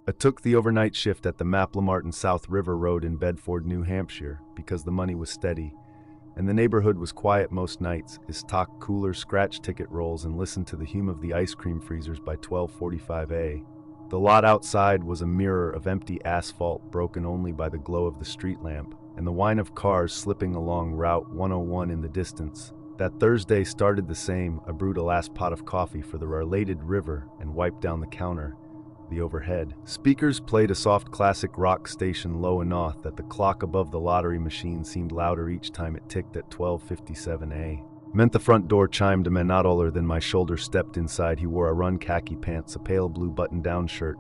I took the overnight shift at the Maplamartin South River Road in Bedford, New Hampshire, because the money was steady, and the neighborhood was quiet most nights, as stock cooler scratch ticket rolls and listened to the hum of the ice cream freezers by 12:45 a. The lot outside was a mirror of empty asphalt broken only by the glow of the street lamp, and the whine of cars slipping along Route 101 in the distance. That Thursday started the same. I brewed a last pot of coffee for the related river and wiped down the counter. The overhead speakers played a soft classic rock station low enough that the clock above the lottery machine seemed louder each time it ticked at 12:57 a. Meant the front door chimed. A man not older than my shoulder stepped inside. He wore a run khaki pants, a pale blue button-down shirt,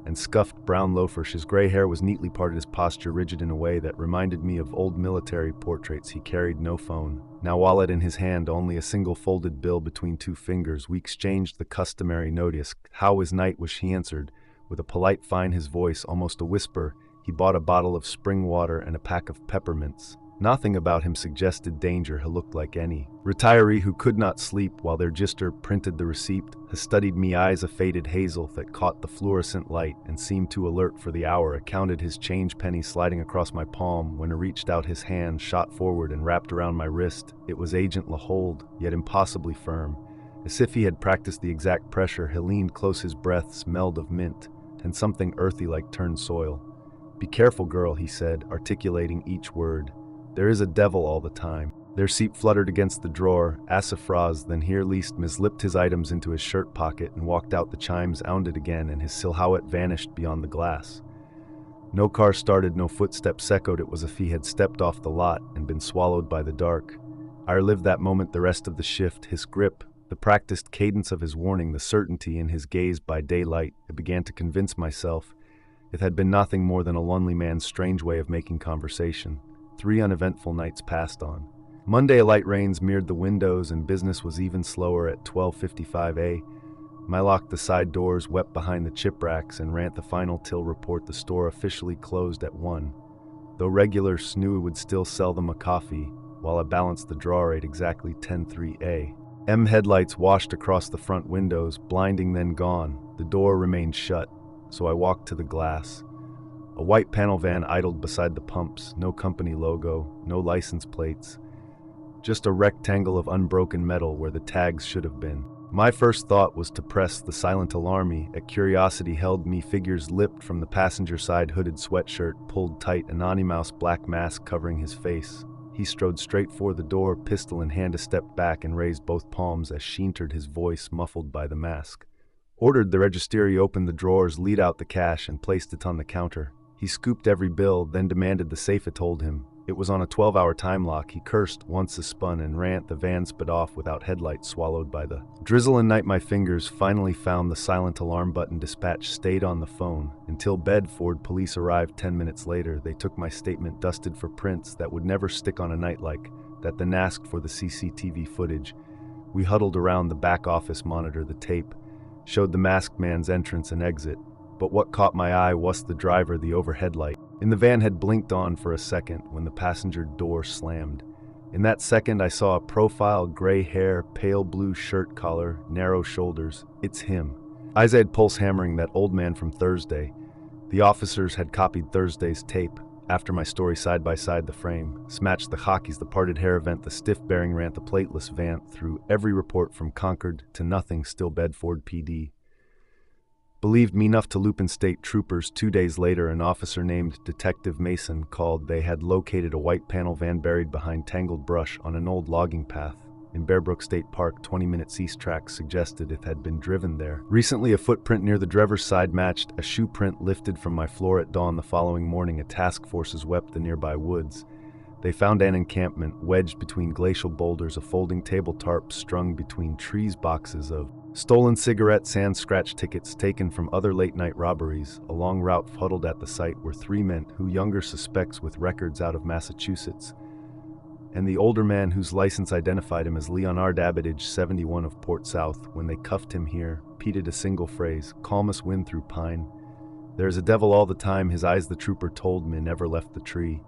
and scuffed brown loafers. His gray hair was neatly parted, his posture rigid in a way that reminded me of old military portraits. He carried no phone. Now wallet in his hand, only a single folded bill between two fingers. We exchanged the customary notice. "How was night?" was she answered, with a polite fine his voice, almost a whisper. He bought a bottle of spring water and a pack of peppermints. Nothing about him suggested danger. He looked like any retiree who could not sleep while their gister printed the receipt. He studied me, eyes a faded hazel that caught the fluorescent light and seemed to alert for the hour. I counted his change penny sliding across my palm when he reached out his hand, shot forward and wrapped around my wrist. It was Agent Lahold, yet impossibly firm. As if he had practiced the exact pressure, he leaned close. His breath smelled of mint and something earthy like turned soil. "Be careful, girl," he said, articulating each word. "There is a devil all the time." Their seat fluttered against the drawer, sassafras, then here least slipped his items into his shirt pocket and walked out. The chimes sounded again, and his silhouette vanished beyond the glass. No car started, no footsteps echoed. It was as if he had stepped off the lot and been swallowed by the dark. I relived that moment the rest of the shift, his grip, the practiced cadence of his warning, the certainty in his gaze by daylight. I began to convince myself it had been nothing more than a lonely man's strange way of making conversation. 3 uneventful nights passed on. Monday, light rains mirrored the windows and business was even slower at 12:55 a. I locked the side doors, wept behind the chip racks, and ran the final till report. The store officially closed at 1, though regulars knew it would still sell them a coffee, while I balanced the drawer at exactly 10:03 a. Headlights washed across the front windows, blinding, then gone. The door remained shut, so I walked to the glass. A white panel van idled beside the pumps, no company logo, no license plates, just a rectangle of unbroken metal where the tags should have been. My first thought was to press the silent alarm. A curiosity held me. Figures leapt from the passenger side, hooded sweatshirt pulled tight, anonymous black mask covering his face. He strode straight for the door, pistol in hand. A step back and raised both palms as she entered, his voice muffled by the mask. "Ordered the registry, opened the drawers, lead out the cash, and placed it on the counter." He scooped every bill, then demanded the safe. It told him it was on a 12-hour time lock. He cursed once, spun and ran. The van sped off without headlights, swallowed by the drizzle and night. My fingers finally found the silent alarm button. Dispatch stayed on the phone until Bedford police arrived 10 minutes later. They took my statement, dusted for prints that would never stick on a night like that, then asked for the CCTV footage. We huddled around the back office monitor. The tape showed the masked man's entrance and exit. But what caught my eye was the driver. The overhead light in the van had blinked on for a second when the passenger door slammed. In that second, I saw a profile, gray hair, pale blue shirt collar, narrow shoulders. It's him. Eyes had pulse hammering, that old man from Thursday. The officers had copied Thursday's tape. After my story, side by side, the frame smatched the hockeys, the parted hair event, the stiff bearing rant, the plateless vant. Through every report from Concord to nothing, still Bedford PD believed me enough to loop in state troopers. 2 days later, an officer named Detective Mason called. They had located a white panel van buried behind tangled brush on an old logging path in Bearbrook State Park. 20-minute east tracks suggested it had been driven there recently. A footprint near the driver's side matched a shoe print lifted from my floor at dawn. The following morning, a task force swept the nearby woods. They found an encampment wedged between glacial boulders, a folding table tarp strung between trees, boxes of stolen cigarettes and scratch tickets taken from other late-night robberies. A long route huddled at the site were 3 men, who younger suspects with records out of Massachusetts, and the older man whose license identified him as Leonard Abbott, 71, of Port South. When they cuffed him here, repeated a single phrase, "Calmest wind through pine." "There's a devil all the time." His eyes, the trooper told me, never left the tree.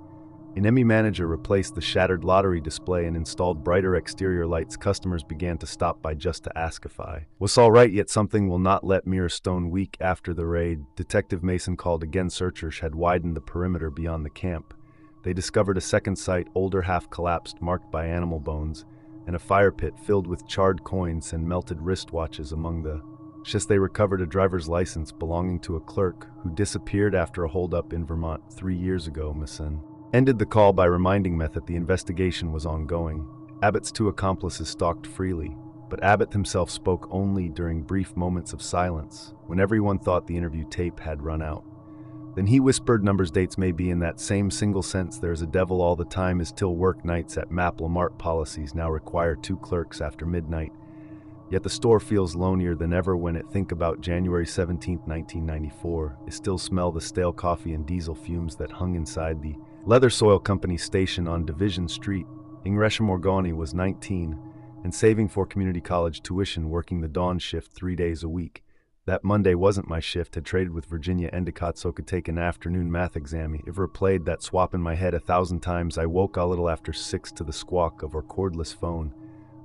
An Emmy manager replaced the shattered lottery display and installed brighter exterior lights. Customers began to stop by just to askify. Was all right, yet something will not let Mirror Stone. Week after the raid, Detective Mason called again. Searchers had widened the perimeter beyond the camp. They discovered a second site, older, half-collapsed, marked by animal bones, and a fire pit filled with charred coins and melted wristwatches among the shit. They recovered a driver's license belonging to a clerk who disappeared after a holdup in Vermont 3 years ago. Mason ended the call by reminding Meth that the investigation was ongoing. Abbott's 2 accomplices stalked freely, but Abbott himself spoke only during brief moments of silence, when everyone thought the interview tape had run out. Then he whispered numbers, dates, maybe in that same single sense. There's a devil all the time is till work nights at Maplemart. Policies now require 2 clerks after midnight. Yet the store feels lonelier than ever when it think about January 17, 1994. I still smell the stale coffee and diesel fumes that hung inside the Leather Soil Company station on Division Street. Gresham Morgani was 19 and saving for community college tuition, working the dawn shift 3 days a week. That Monday wasn't my shift. Had traded with Virginia Endicott so could take an afternoon math exam. Ever played that swap in my head 1,000 times. I woke a little after 6 to the squawk of our cordless phone.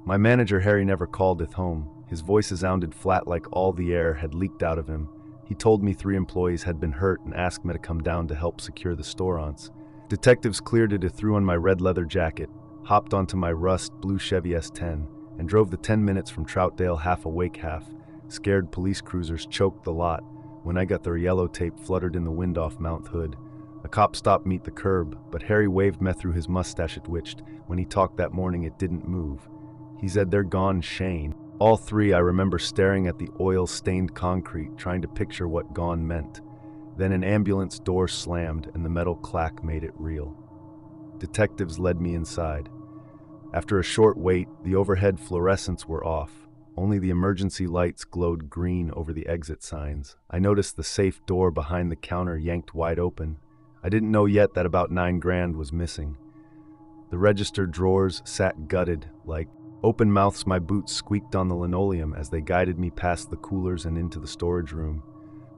My manager Harry never called it home. His voice sounded flat, like all the air had leaked out of him. He told me 3 employees had been hurt and asked me to come down to help secure the storefronts. Detectives cleared it. I threw on my red leather jacket, hopped onto my rust blue Chevy S10, and drove the 10 minutes from Troutdale. Half awake, half scared. Police cruisers choked the lot. When I got their yellow tape fluttered in the wind off Mount Hood. A cop stopped me at the curb, but Harry waved me through his mustache. It twitched. When he talked that morning, it didn't move. He said, "They're gone, Shane." All 3. I remember staring at the oil-stained concrete, trying to picture what gone meant. Then an ambulance door slammed, and the metal clack made it real. Detectives led me inside. After a short wait, the overhead fluorescents were off. Only the emergency lights glowed green over the exit signs. I noticed the safe door behind the counter yanked wide open. I didn't know yet that about $9,000 was missing. The register drawers sat gutted, like open mouths. My boots squeaked on the linoleum as they guided me past the coolers and into the storage room.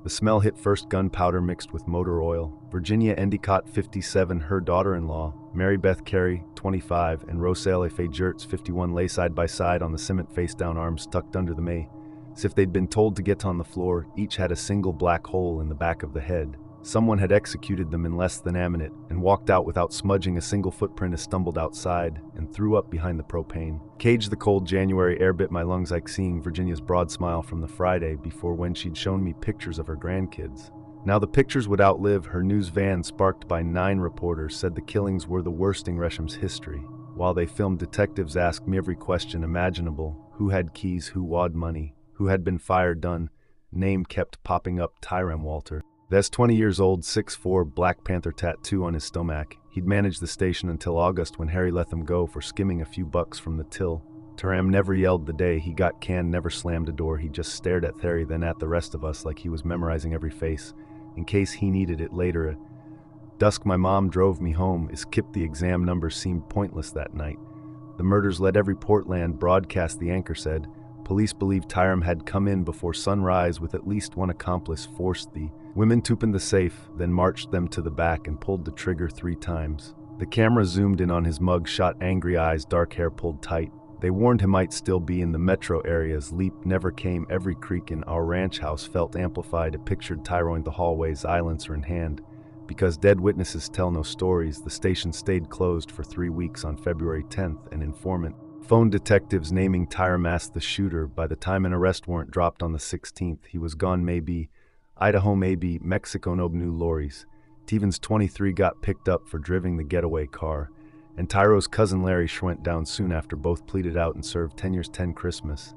The smell hit first, gunpowder mixed with motor oil. Virginia Endicott, 57, her daughter-in-law, Mary Beth Carey, 25, and Roselle Faye Jertz, 51, lay side by side on the cement, face down, arms tucked under the may. As if they'd been told to get on the floor. Each had a single black hole in the back of the head. Someone had executed them in less than a minute and walked out without smudging a single footprint. I stumbled outside and threw up behind the propane. Cage. The cold January air bit my lungs, like seeing Virginia's broad smile from the Friday before, when she'd shown me pictures of her grandkids. Now the pictures would outlive her. News van sparked by 9 reporters said the killings were the worst in Gresham's history. While they filmed, detectives asked me every question imaginable. Who had keys? Who wad money? Who had been fired? Done. Name kept popping up, Tyrone Walter. That's 20 years old, 6'4", Black Panther tattoo on his stomach. He'd managed the station until August, when Harry let them go for skimming a few bucks from the till. Taram never yelled the day he got canned, never slammed a door. He just stared at Harry, then at the rest of us, like he was memorizing every face, in case he needed it later. At dusk, my mom drove me home. Skip. The exam numbers seemed pointless that night. The murders led every Portland broadcast, the anchor said. Police believed Tyram had come in before sunrise with at least 1 accomplice, forced the women to open the safe, then marched them to the back and pulled the trigger 3 times. The camera zoomed in on his mug shot, angry eyes, dark hair pulled tight. They warned him might still be in the metro areas. Leap never came. Every creak in our ranch house felt amplified. It pictured Tyrone the hallways, silencer in hand. Because dead witnesses tell no stories, the station stayed closed for 3 weeks. On February 10th, an informant phoned detectives naming Tyram as the shooter. By the time an arrest warrant dropped on the 16th, he was gone. Maybe Idaho, maybe Mexico. No new lorries. Stevens, 23, got picked up for driving the getaway car, and Tyro's cousin Larry went down soon after. Both pleaded out and served 10 years, 10 Christmas.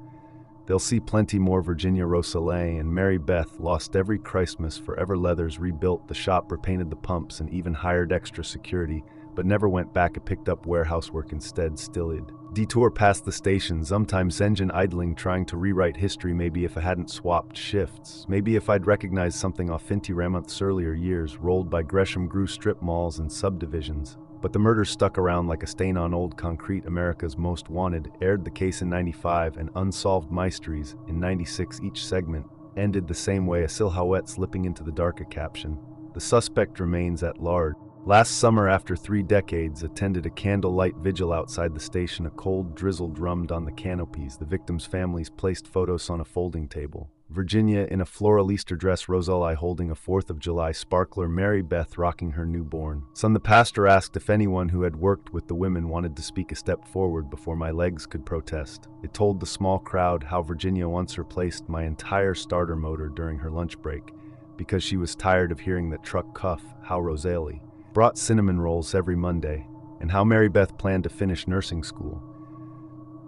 They'll see plenty more. Virginia Rosalie and Mary Beth lost every Christmas. Forever Leathers rebuilt the shop, repainted the pumps, and even hired extra security, but never went back and picked up warehouse work instead. Still'd detour past the station, sometimes engine idling, trying to rewrite history. Maybe if I hadn't swapped shifts, maybe if I'd recognized something off 50 months earlier. Years rolled by. Gresham grew, strip malls and subdivisions, but the murders stuck around like a stain on old concrete. America's Most Wanted aired the case in 95 and Unsolved Mysteries in 96. Each segment ended the same way, a silhouette slipping into the dark. A caption: the suspect remains at large. Last summer, after 3 decades, attended a candlelight vigil outside the station. A cold drizzle drummed on the canopies. The victims' families placed photos on a folding table. Virginia in a floral Easter dress, Rosalie holding a 4th of July sparkler, Mary Beth rocking her newborn son. The pastor asked if anyone who had worked with the women wanted to speak a step forward before my legs could protest. It told the small crowd how Virginia once replaced my entire starter motor during her lunch break because she was tired of hearing that truck cough, how Rosalie brought cinnamon rolls every Monday, and how Mary Beth planned to finish nursing school.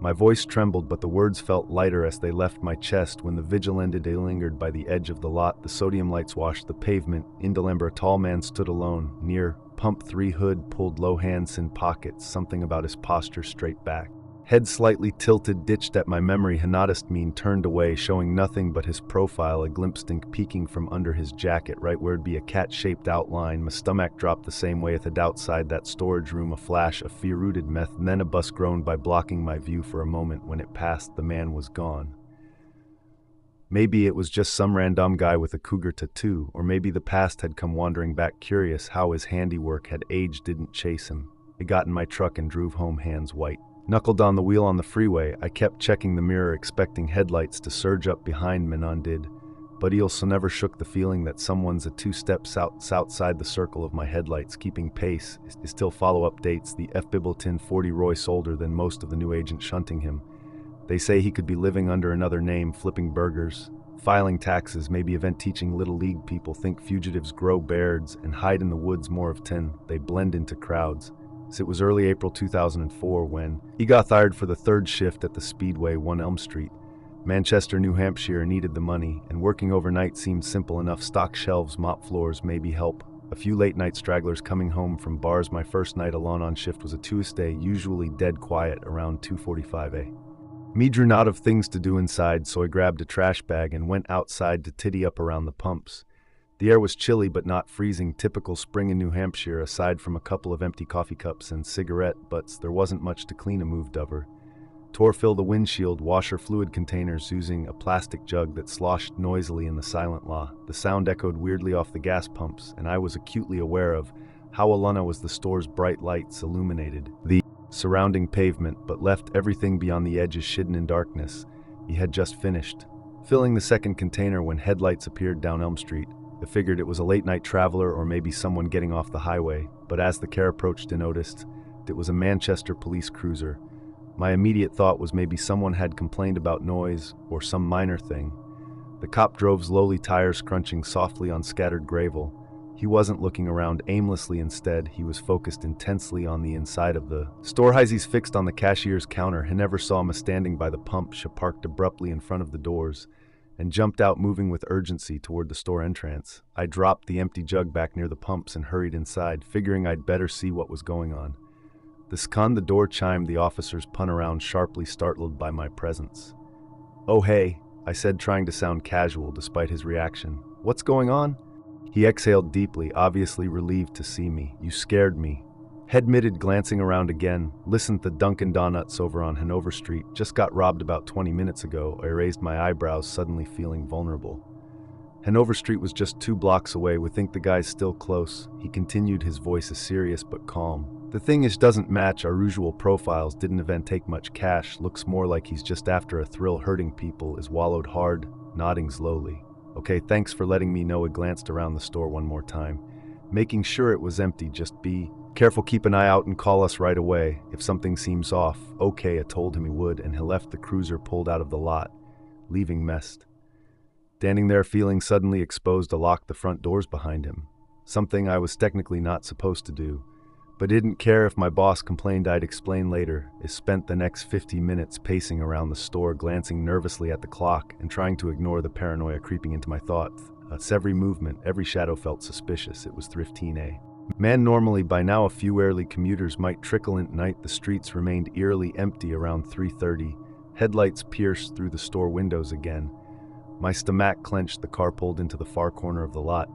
My voice trembled, but the words felt lighter as they left my chest. When the vigil ended, they lingered by the edge of the lot. The sodium lights washed the pavement. In Delember, a tall man stood alone. Near Pump 3, hood pulled, low hands in pockets, something about his posture straight back. Head slightly tilted, ditched at my memory. Hanatist mean turned away, showing nothing but his profile, a glimpse peeking from under his jacket, right where'd be a cat-shaped outline. My stomach dropped the same way. At outside that storage room, a flash of fear-rooted meth, and then a bus groaned by, blocking my view for a moment. When it passed, the man was gone. Maybe it was just some random guy with a cougar tattoo, or maybe the past had come wandering back, curious how his handiwork had aged. Didn't chase him. I got in my truck and drove home, hands white. Knuckled on the wheel on the freeway. I kept checking the mirror, expecting headlights to surge up behind me. None did. But he also never shook the feeling that someone's a 2 steps outside the circle of my headlights, keeping pace. Is still follow-up dates. The F. Bibbleton, 40, Royce, older than most of the new agents shunting him. They say he could be living under another name, flipping burgers, filing taxes, maybe event teaching little league people. Think fugitives grow beards and hide in the woods more of 10. They blend into crowds. So it was early April 2004 when he got hired for the 3rd shift at the Speedway, 1 Elm Street. Manchester, New Hampshire needed the money, and working overnight seemed simple enough. Stock shelves, mop floors, maybe help a few late-night stragglers coming home from bars. My first night alone on shift was a Tuesday, usually dead quiet around 2:45 a.m. Me drew out of things to do inside, so I grabbed a trash bag and went outside to tiddy up around the pumps. The air was chilly but not freezing, typical spring in New Hampshire. Aside from a couple of empty coffee cups and cigarette butts, there wasn't much to clean. A moved over tore fill the windshield, washer fluid containers, using a plastic jug that sloshed noisily in the silent law. The sound echoed weirdly off the gas pumps, and I was acutely aware of how alone was the store's bright lights illuminated the surrounding pavement, but left everything beyond the edges hidden in darkness. He had just finished filling the second container when headlights appeared down Elm Street. I figured it was a late-night traveler or maybe someone getting off the highway, but as the car approached, I noticed it was a Manchester police cruiser. My immediate thought was maybe someone had complained about noise or some minor thing. The cop drove slowly, tires crunching softly on scattered gravel. He wasn't looking around aimlessly. Instead, he was focused intensely on the inside of the store. Eyes fixed on the cashier's counter. He never saw him standing by the pump. She parked abruptly in front of the doors and jumped out, moving with urgency toward the store entrance. I dropped the empty jug back near the pumps and hurried inside, figuring I'd better see what was going on. The door chimed. The officers spun around, sharply startled by my presence. "Oh hey," I said, trying to sound casual despite his reaction. "What's going on?" He exhaled deeply, obviously relieved to see me. "You scared me." Head admitted, glancing around again. "Listen, the Dunkin' Donuts over on Hanover Street just got robbed about 20 minutes ago." I raised my eyebrows, suddenly feeling vulnerable. Hanover Street was just 2 blocks away. "We think the guy's still close," he continued, his voice is serious but calm. "The thing is, doesn't match our usual profiles. Didn't even take much cash. Looks more like he's just after a thrill, hurting people." Is wallowed hard, nodding slowly. "Okay, thanks for letting me know." I glanced around the store one more time, making sure it was empty. "Just be careful, keep an eye out, and call us right away if something seems off." "Okay," I told him he would, and he left. The cruiser pulled out of the lot, leaving Mest standing there, feeling suddenly exposed. To lock the front doors behind him, something I was technically not supposed to do, but didn't care if my boss complained. I'd explain later. I spent the next 50 minutes pacing around the store, glancing nervously at the clock and trying to ignore the paranoia creeping into my thoughts. Every movement, every shadow felt suspicious. It was 15 man. Normally by now a few early commuters might trickle in at night. The streets remained eerily empty around 3:30. Headlights pierced through the store windows again. My stomach clenched. The car pulled into the far corner of the lot,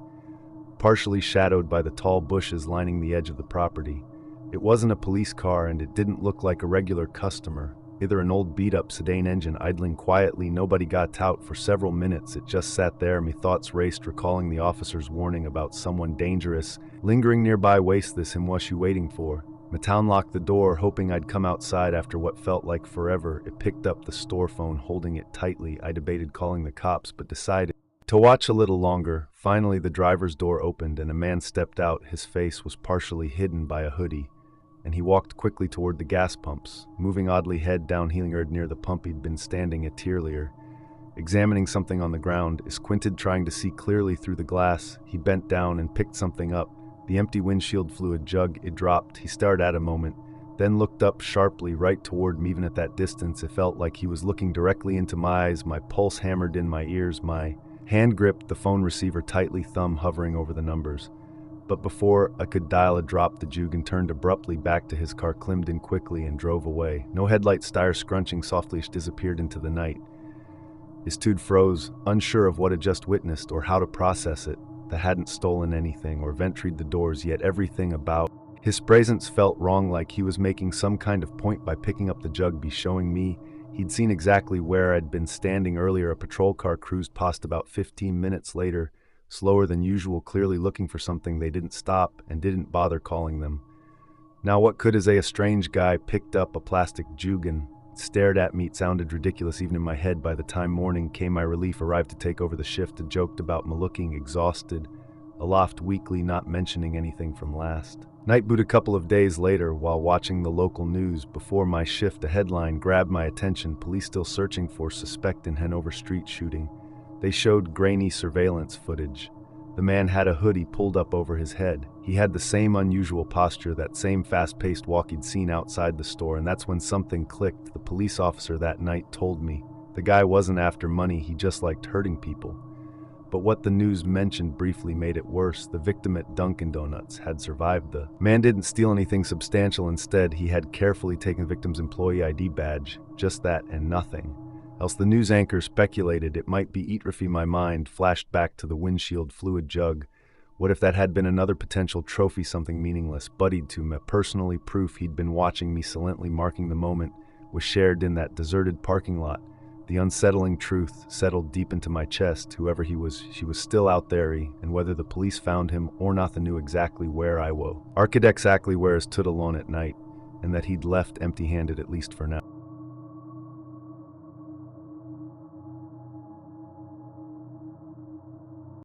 partially shadowed by the tall bushes lining the edge of the property. It wasn't a police car, and it didn't look like a regular customer. Either an old beat-up sedan engine idling quietly, nobody got out for several minutes. It just sat there. Me thoughts raced, recalling the officer's warning about someone dangerous lingering nearby. Waste this him was you waiting for. Matown locked the door, hoping I'd come outside after what felt like forever. It picked up the store phone, holding it tightly. I debated calling the cops, but decided to watch a little longer. Finally, the driver's door opened and a man stepped out. His face was partially hidden by a hoodie, and he walked quickly toward the gas pumps, moving oddly, head down. Healing near the pump he'd been standing a tirelier, examining something on the ground. I squinted, trying to see clearly through the glass. He bent down and picked something up. The empty windshield fluid jug. It dropped. He stared at a moment, then looked up sharply, right toward me. Even at that distance, it felt like he was looking directly into my eyes. My pulse hammered in my ears. My hand gripped the phone receiver tightly, thumb hovering over the numbers. But before I could dial, it dropped the jug and turned abruptly back to his car, climbed in quickly and drove away. No headlights, tires scrunching softly, disappeared into the night. His dude froze, unsure of what had just witnessed or how to process it. They hadn't stolen anything or ventried the doors, yet everything about his presence felt wrong, like he was making some kind of point by picking up the jug, be showing me he'd seen exactly where I'd been standing earlier. A patrol car cruised past about 15 minutes later, slower than usual, clearly looking for something. They didn't stop and didn't bother calling them. Now what could a strange guy picked up a plastic jug and stared at me? It sounded ridiculous even in my head. By the time morning came, my relief arrived to take over the shift. I joked about me looking exhausted, aloft weakly, not mentioning anything from last night. But a couple of days later, while watching the local news before my shift, a headline grabbed my attention: police still searching for suspect in Hanover Street shooting. They showed grainy surveillance footage. The man had a hoodie pulled up over his head. He had the same unusual posture, that same fast-paced walk he'd seen outside the store, and that's when something clicked. The police officer that night told me the guy wasn't after money, he just liked hurting people. But what the news mentioned briefly made it worse. The victim at Dunkin' Donuts had survived. The man didn't steal anything substantial. Instead, he had carefully taken the victim's employee ID badge. Just that and nothing else. The news anchor speculated it might be Eatriffy. My mind flashed back to the windshield fluid jug. What if that had been another potential trophy, something meaningless, buddied to me personally? Proof he'd been watching me silently, marking the moment was shared in that deserted parking lot. The unsettling truth settled deep into my chest. Whoever he was, she was still out there, and whether the police found him or not, they knew exactly where I was. Exactly where I stood alone at night, and that he'd left empty-handed, at least for now.